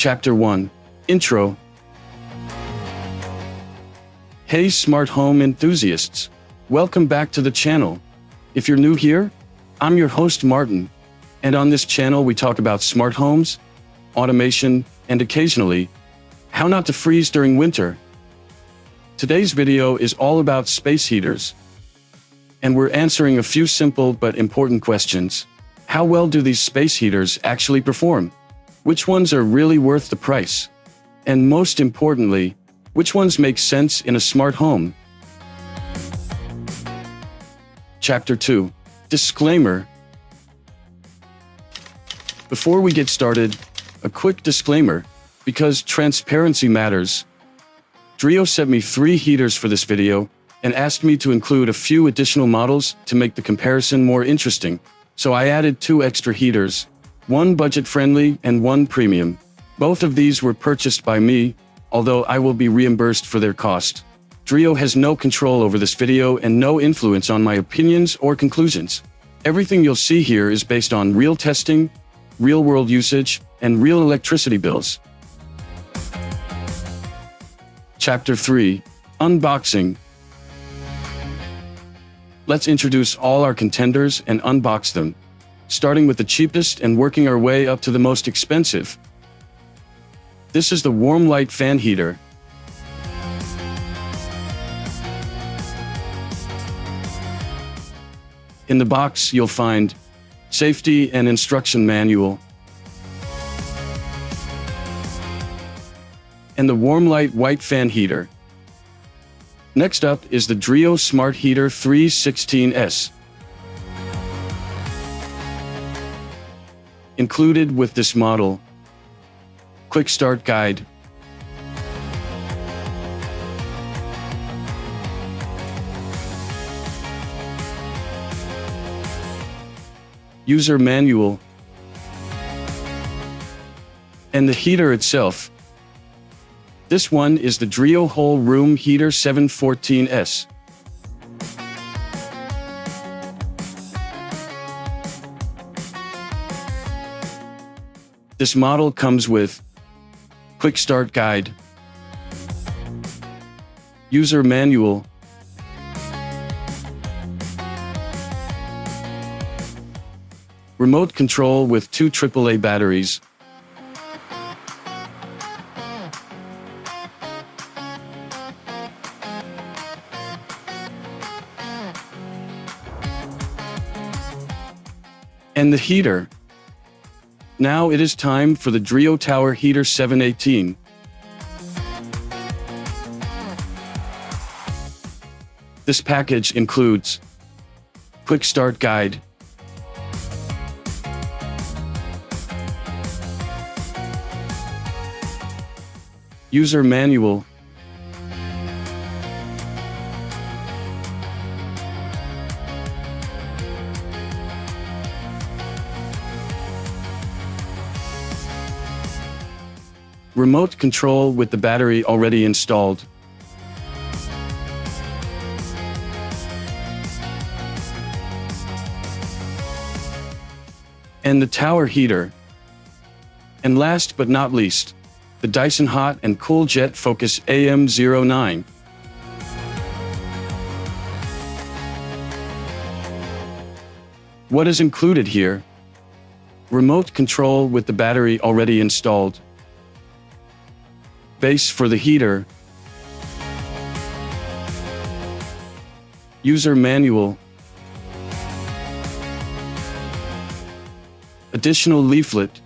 Chapter 1. Intro. Hey smart home enthusiasts! Welcome back to the channel. If you're new here, I'm your host Martin, and on this channel we talk about smart homes, automation, and occasionally, how not to freeze during winter. Today's video is all about space heaters, and we're answering a few simple but important questions. How well do these space heaters actually perform? Which ones are really worth the price? And most importantly, which ones make sense in a smart home? Chapter 2. Disclaimer. Before we get started, a quick disclaimer, because transparency matters. DREO sent me 3 heaters for this video and asked me to include a few additional models to make the comparison more interesting. So I added 2 extra heaters, one budget-friendly and one premium. Both of these were purchased by me, although I will be reimbursed for their cost. DREO has no control over this video and no influence on my opinions or conclusions. Everything you'll see here is based on real testing, real-world usage, and real electricity bills. Chapter 3. Unboxing. Let's introduce all our contenders and unbox them, starting with the cheapest and working our way up to the most expensive. This is the Warmlite Fan Heater. In the box, you'll find safety and instruction manual, and the Warmlite White Fan Heater. Next up is the DREO Smart Heater 316S. Included with this model, quick start guide, user manual, and the heater itself. This one is the DREO Whole Room Heater 714S. This model comes with quick start guide, user manual, remote control with 2 AAA batteries, and the heater. Now it is time for the DREO Tower Heater 718. This package includes quick start guide, user manual, remote control with the battery already installed, and the tower heater. And last but not least, the Dyson Hot and Cool Jet Focus AM09. What is included here? Remote control with the battery already installed, base for the heater, user manual, additional leaflet,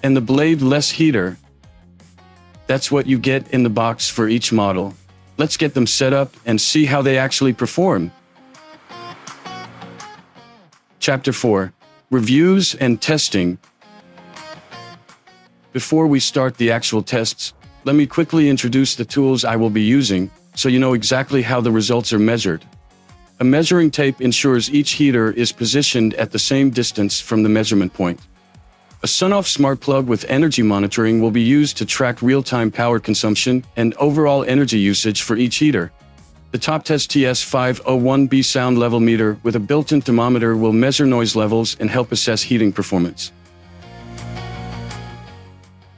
and the blade-less heater. That's what you get in the box for each model. Let's get them set up and see how they actually perform. Chapter 4. Reviews and testing. Before we start the actual tests, let me quickly introduce the tools I will be using so you know exactly how the results are measured. A measuring tape ensures each heater is positioned at the same distance from the measurement point. A sun-off smart plug with energy monitoring will be used to track real-time power consumption and overall energy usage for each heater. The Toptest TS501B sound level meter with a built-in thermometer will measure noise levels and help assess heating performance.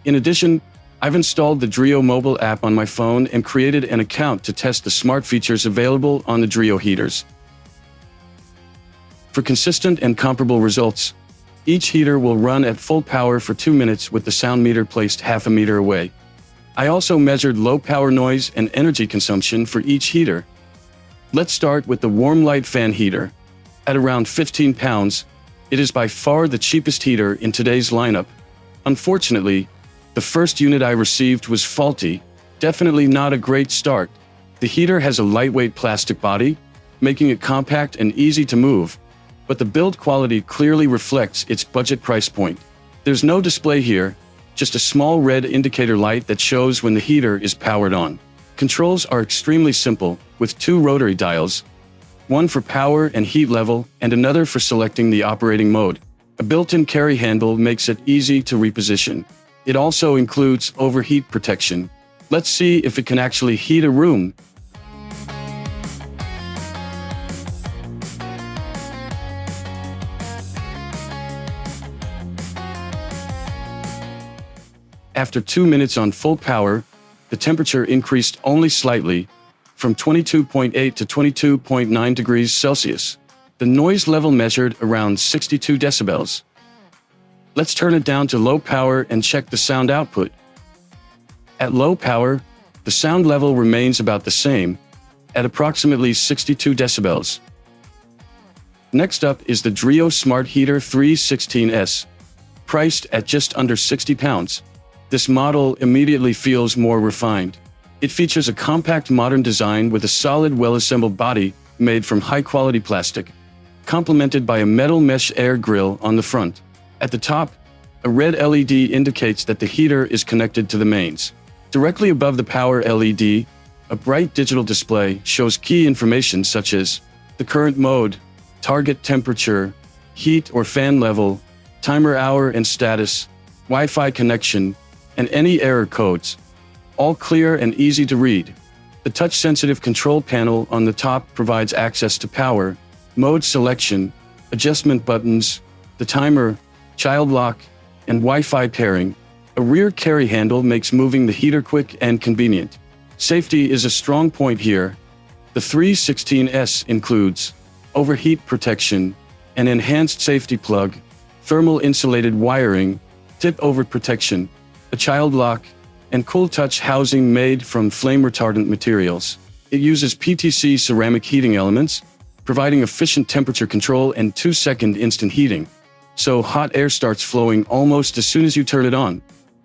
In addition, I've installed the DREO mobile app on my phone and created an account to test the smart features available on the DREO heaters. For consistent and comparable results, each heater will run at full power for 2 minutes with the sound meter placed half a meter away. I also measured low power noise and energy consumption for each heater. Let's start with the Warmlite Fan Heater. At around 15 pounds, it is by far the cheapest heater in today's lineup. Unfortunately, the first unit I received was faulty, definitely not a great start. The heater has a lightweight plastic body, making it compact and easy to move, but the build quality clearly reflects its budget price point. There's no display here, just a small red indicator light that shows when the heater is powered on. Controls are extremely simple, with 2 rotary dials, one for power and heat level and another for selecting the operating mode. A built-in carry handle makes it easy to reposition. It also includes overheat protection. Let's see if it can actually heat a room. After 2 minutes on full power, the temperature increased only slightly, from 22.8 to 22.9 degrees Celsius. The noise level measured around 62 decibels. Let's turn it down to low power and check the sound output. At low power, the sound level remains about the same, at approximately 62 decibels. Next up is the DREO Smart Heater 316S, priced at just under £60. This model immediately feels more refined. It features a compact modern design with a solid, well-assembled body made from high-quality plastic, complemented by a metal mesh air grill on the front. At the top, a red LED indicates that the heater is connected to the mains. Directly above the power LED, a bright digital display shows key information such as the current mode, target temperature, heat or fan level, timer hour and status, Wi-Fi connection, and any error codes, all clear and easy to read. The touch-sensitive control panel on the top provides access to power, mode selection, adjustment buttons, the timer, child lock, and Wi-Fi pairing. A rear carry handle makes moving the heater quick and convenient. Safety is a strong point here. The 316S includes overheat protection, an enhanced safety plug, thermal insulated wiring, tip-over protection, a child lock, and cool touch housing made from flame-retardant materials. It uses PTC ceramic heating elements, providing efficient temperature control and 2-second instant heating, so hot air starts flowing almost as soon as you turn it on.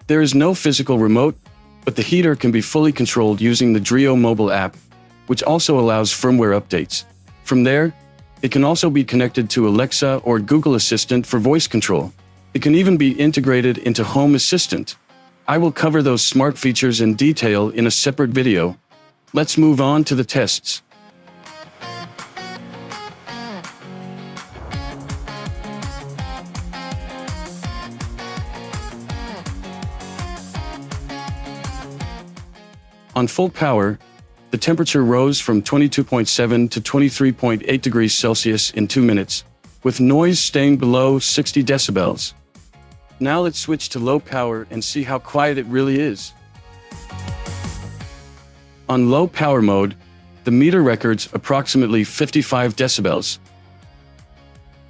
There is no physical remote, but the heater can be fully controlled using the DREO mobile app, which also allows firmware updates. From there, it can also be connected to Alexa or Google Assistant for voice control. It can even be integrated into Home Assistant. I will cover those smart features in detail in a separate video. Let's move on to the tests. On full power, the temperature rose from 22.7 to 23.8 degrees Celsius in 2 minutes, with noise staying below 60 decibels. Now let's switch to low power and see how quiet it really is. On low power mode, the meter records approximately 55 decibels.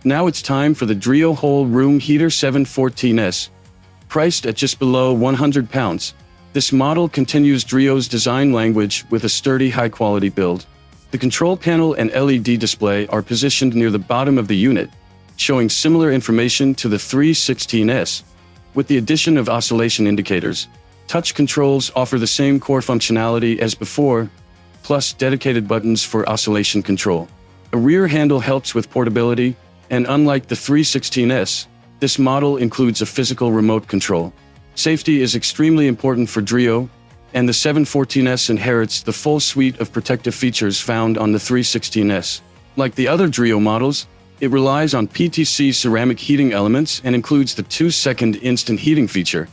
Now it's time for the DREO Whole Room Heater 714S, priced at just below £100. This model continues DREO's design language with a sturdy, high-quality build. The control panel and LED display are positioned near the bottom of the unit, showing similar information to the 316S. With the addition of oscillation indicators, touch controls offer the same core functionality as before, plus dedicated buttons for oscillation control. A rear handle helps with portability, and unlike the 316S, this model includes a physical remote control. Safety is extremely important for DREO, and the 714S inherits the full suite of protective features found on the 316S. Like the other DREO models, it relies on PTC ceramic heating elements and includes the 2-second instant heating feature,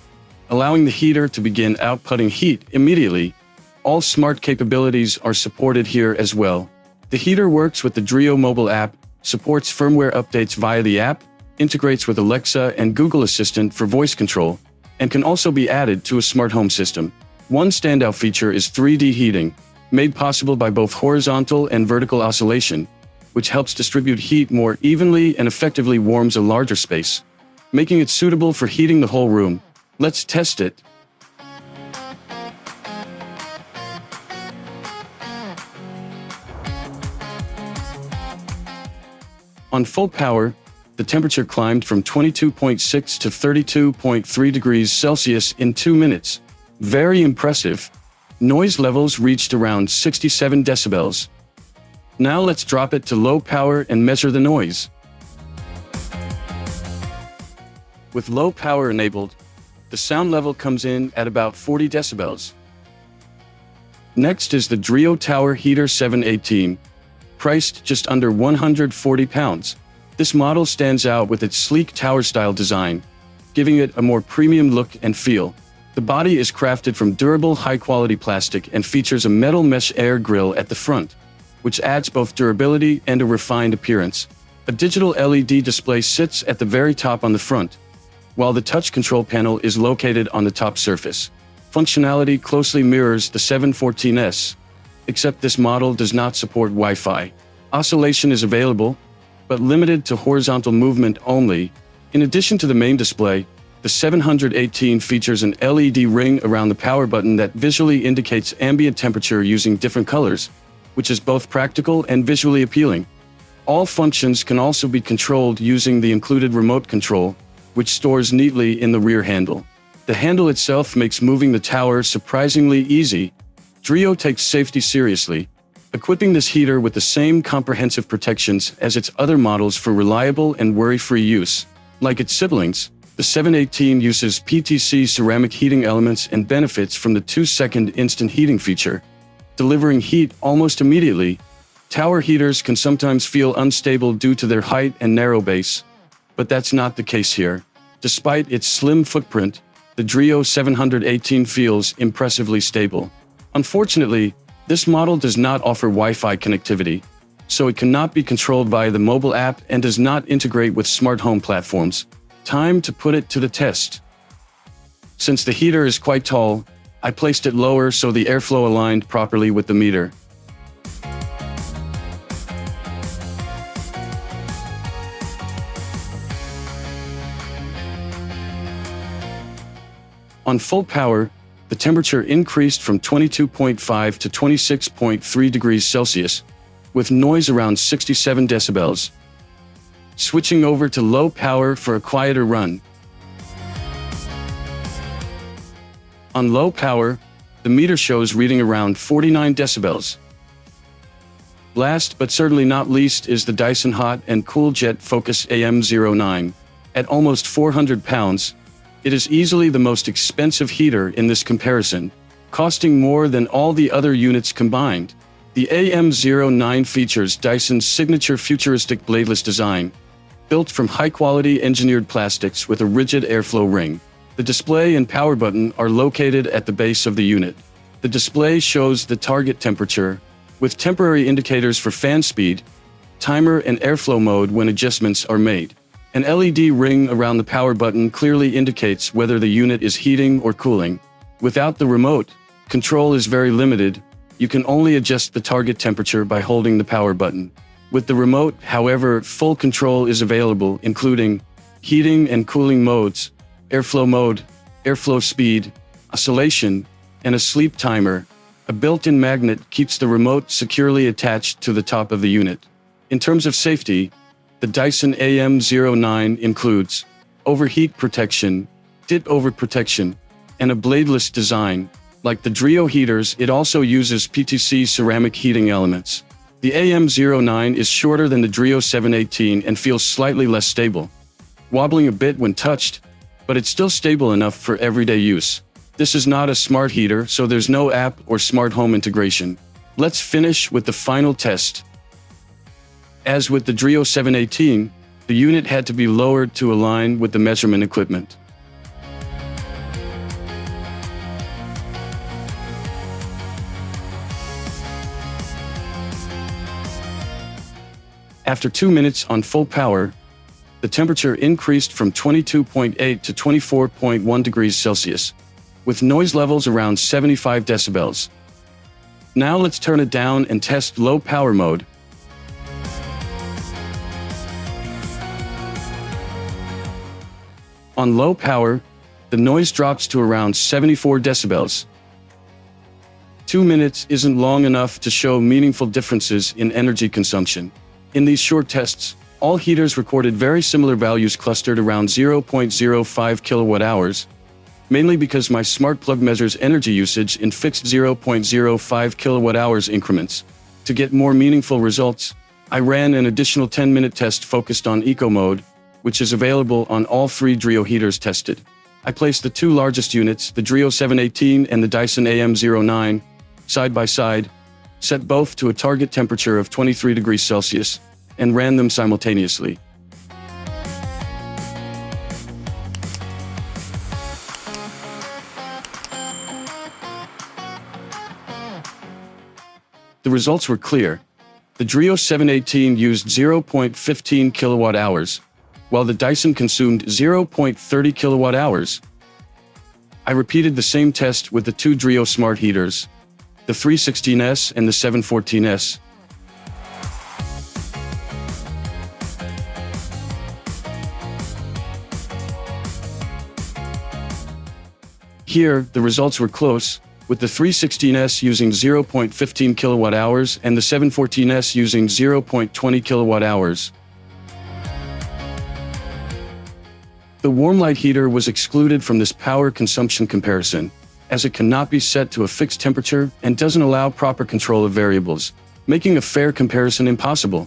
allowing the heater to begin outputting heat immediately. All smart capabilities are supported here as well. The heater works with the DREO mobile app, supports firmware updates via the app, integrates with Alexa and Google Assistant for voice control, and can also be added to a smart home system. One standout feature is 3D heating, made possible by both horizontal and vertical oscillation, which helps distribute heat more evenly and effectively warms a larger space, making it suitable for heating the whole room. Let's test it. On full power, the temperature climbed from 22.6 to 32.3 degrees Celsius in 2 minutes. Very impressive. Noise levels reached around 67 decibels. Now let's drop it to low power and measure the noise. With low power enabled, the sound level comes in at about 40 decibels. Next is the DREO Tower Heater 718, priced just under £140. This model stands out with its sleek tower-style design, giving it a more premium look and feel. The body is crafted from durable, high-quality plastic and features a metal mesh air grill at the front, which adds both durability and a refined appearance. A digital LED display sits at the very top on the front, while the touch control panel is located on the top surface. Functionality closely mirrors the 714S, except this model does not support Wi-Fi. Oscillation is available, but limited to horizontal movement only. In addition to the main display, the 718 features an LED ring around the power button that visually indicates ambient temperature using different colors, which is both practical and visually appealing. All functions can also be controlled using the included remote control, which stores neatly in the rear handle. The handle itself makes moving the tower surprisingly easy. DREO takes safety seriously, equipping this heater with the same comprehensive protections as its other models for reliable and worry-free use. Like its siblings, the 718 uses PTC ceramic heating elements and benefits from the 2-second instant heating feature, delivering heat almost immediately. Tower heaters can sometimes feel unstable due to their height and narrow base, but that's not the case here. Despite its slim footprint, the DREO 718 feels impressively stable. Unfortunately, this model does not offer Wi-Fi connectivity, so it cannot be controlled via the mobile app and does not integrate with smart home platforms. Time to put it to the test. Since the heater is quite tall, I placed it lower so the airflow aligned properly with the meter. On full power, the temperature increased from 22.5 to 26.3 degrees Celsius, with noise around 67 decibels. Switching over to low power for a quieter run. On low power, the meter shows reading around 49 decibels. Last but certainly not least is the Dyson Hot and Cool Jet Focus AM09. At almost £400, it is easily the most expensive heater in this comparison, costing more than all the other units combined. The AM09 features Dyson's signature futuristic bladeless design, built from high-quality engineered plastics with a rigid airflow ring. The display and power button are located at the base of the unit. The display shows the target temperature, with temporary indicators for fan speed, timer and airflow mode when adjustments are made. An LED ring around the power button clearly indicates whether the unit is heating or cooling. Without the remote, control is very limited. You can only adjust the target temperature by holding the power button. With the remote, however, full control is available, including heating and cooling modes, airflow mode, airflow speed, oscillation, and a sleep timer. A built-in magnet keeps the remote securely attached to the top of the unit. In terms of safety, the Dyson AM09 includes overheat protection, tip-over protection, and a bladeless design. Like the DREO heaters, it also uses PTC ceramic heating elements. The AM09 is shorter than the DREO 718 and feels slightly less stable, wobbling a bit when touched, but it's still stable enough for everyday use. This is not a smart heater, so there's no app or smart home integration. Let's finish with the final test. As with the DREO 718, the unit had to be lowered to align with the measurement equipment. After 2 minutes on full power, the temperature increased from 22.8 to 24.1 degrees Celsius, with noise levels around 75 decibels. Now let's turn it down and test low power mode. On low power, the noise drops to around 74 decibels. 2 minutes isn't long enough to show meaningful differences in energy consumption. In these short tests, all heaters recorded very similar values clustered around 0.05 kilowatt-hours, mainly because my smart plug measures energy usage in fixed 0.05 kilowatt-hours increments. To get more meaningful results, I ran an additional 10-minute test focused on eco mode, which is available on all 3 DREO heaters tested. I placed the 2 largest units, the DREO 718 and the Dyson AM09, side by side, set both to a target temperature of 23 degrees Celsius, and ran them simultaneously. The results were clear. The DREO 718 used 0.15 kilowatt-hours, while the Dyson consumed 0.30 kilowatt-hours. I repeated the same test with the 2 DREO smart heaters, the 316S and the 714S. Here, the results were close, with the 316S using 0.15 kilowatt-hours and the 714S using 0.20 kilowatt-hours. The Warmlite heater was excluded from this power consumption comparison, as it cannot be set to a fixed temperature and doesn't allow proper control of variables, making a fair comparison impossible.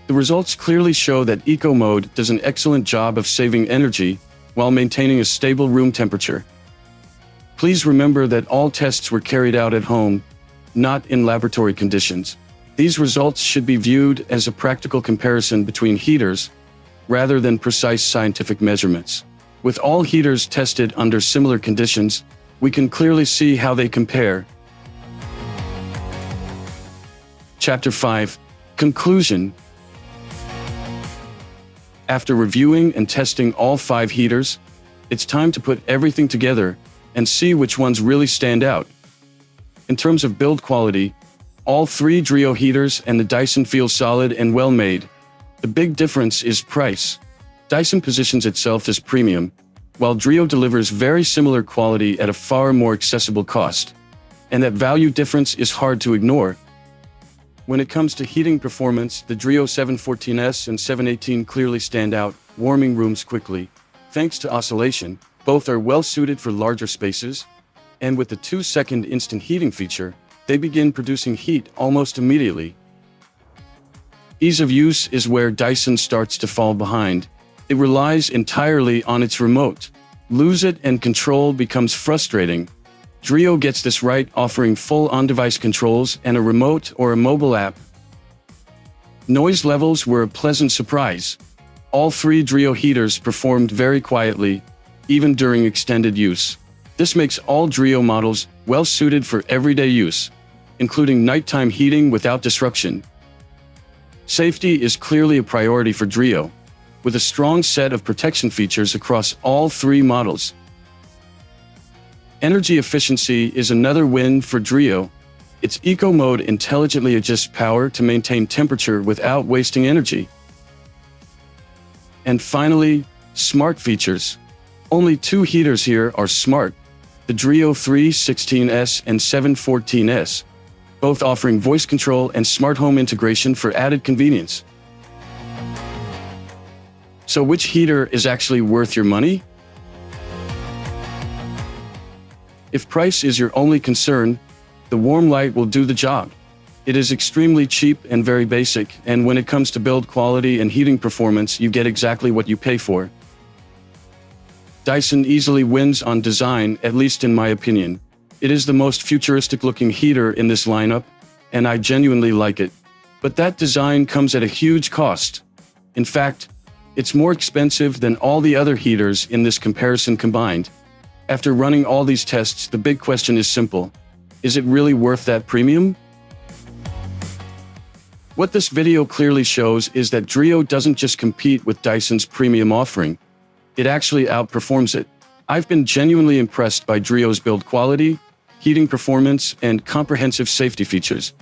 The results clearly show that eco mode does an excellent job of saving energy while maintaining a stable room temperature. Please remember that all tests were carried out at home, not in laboratory conditions. These results should be viewed as a practical comparison between heaters, rather than precise scientific measurements. With all heaters tested under similar conditions, we can clearly see how they compare. Chapter 5. Conclusion. After reviewing and testing all 5 heaters, it's time to put everything together and see which ones really stand out. In terms of build quality, all 3 DREO heaters and the Dyson feel solid and well made. The big difference is price. Dyson positions itself as premium, while DREO delivers very similar quality at a far more accessible cost. And that value difference is hard to ignore. When it comes to heating performance, the DREO 714S and 718 clearly stand out, warming rooms quickly. Thanks to oscillation, both are well suited for larger spaces, and with the 2-second instant heating feature, they begin producing heat almost immediately. Ease of use is where Dyson starts to fall behind. It relies entirely on its remote. Lose it and control becomes frustrating. DREO gets this right, offering full on-device controls and a remote or a mobile app. Noise levels were a pleasant surprise. All 3 DREO heaters performed very quietly, even during extended use. This makes all DREO models well suited for everyday use, including nighttime heating without disruption. Safety is clearly a priority for DREO, with a strong set of protection features across all 3 models. Energy efficiency is another win for DREO. Its eco mode intelligently adjusts power to maintain temperature without wasting energy. And finally, smart features. Only 2 heaters here are smart, the DREO 316S and 714S, both offering voice control and smart home integration for added convenience. So which heater is actually worth your money? If price is your only concern, the Warmlite will do the job. It is extremely cheap and very basic, and when it comes to build quality and heating performance, you get exactly what you pay for. Dyson easily wins on design, at least in my opinion. It is the most futuristic-looking heater in this lineup, and I genuinely like it. But that design comes at a huge cost. In fact, it's more expensive than all the other heaters in this comparison combined. After running all these tests, the big question is simple. Is it really worth that premium? What this video clearly shows is that DREO doesn't just compete with Dyson's premium offering. It actually outperforms it. I've been genuinely impressed by DREO's build quality, heating performance, and comprehensive safety features,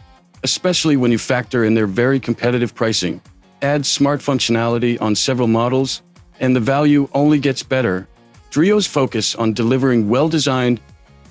especially when you factor in their very competitive pricing. Add smart functionality on several models, and the value only gets better. DREO's focus on delivering well-designed,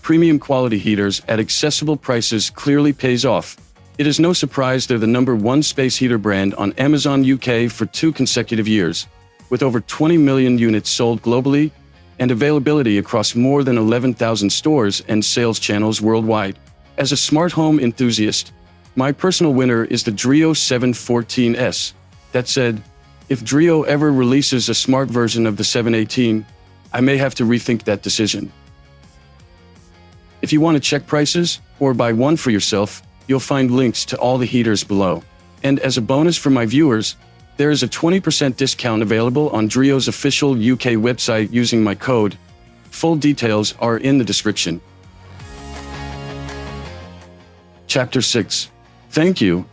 premium quality heaters at accessible prices clearly pays off. It is no surprise they're the #1 space heater brand on Amazon UK for 2 consecutive years, with over 20 million units sold globally and availability across more than 11,000 stores and sales channels worldwide. As a smart home enthusiast, my personal winner is the DREO 714S. That said, if DREO ever releases a smart version of the 718, I may have to rethink that decision. If you want to check prices or buy one for yourself, you'll find links to all the heaters below. And as a bonus for my viewers, there is a 20% discount available on DREO's official UK website using my code. Full details are in the description. Chapter 6. Thank you.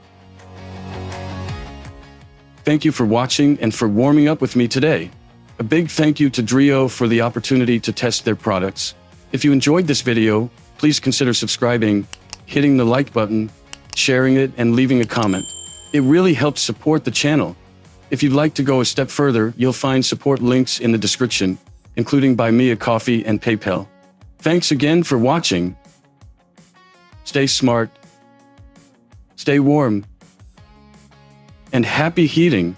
Thank you for watching and for warming up with me today. A big thank you to DREO for the opportunity to test their products. If you enjoyed this video, please consider subscribing, hitting the like button, sharing it, and leaving a comment. It really helps support the channel. If you'd like to go a step further, you'll find support links in the description, including Buy Me a Coffee and PayPal. Thanks again for watching. Stay smart, stay warm, and happy heating.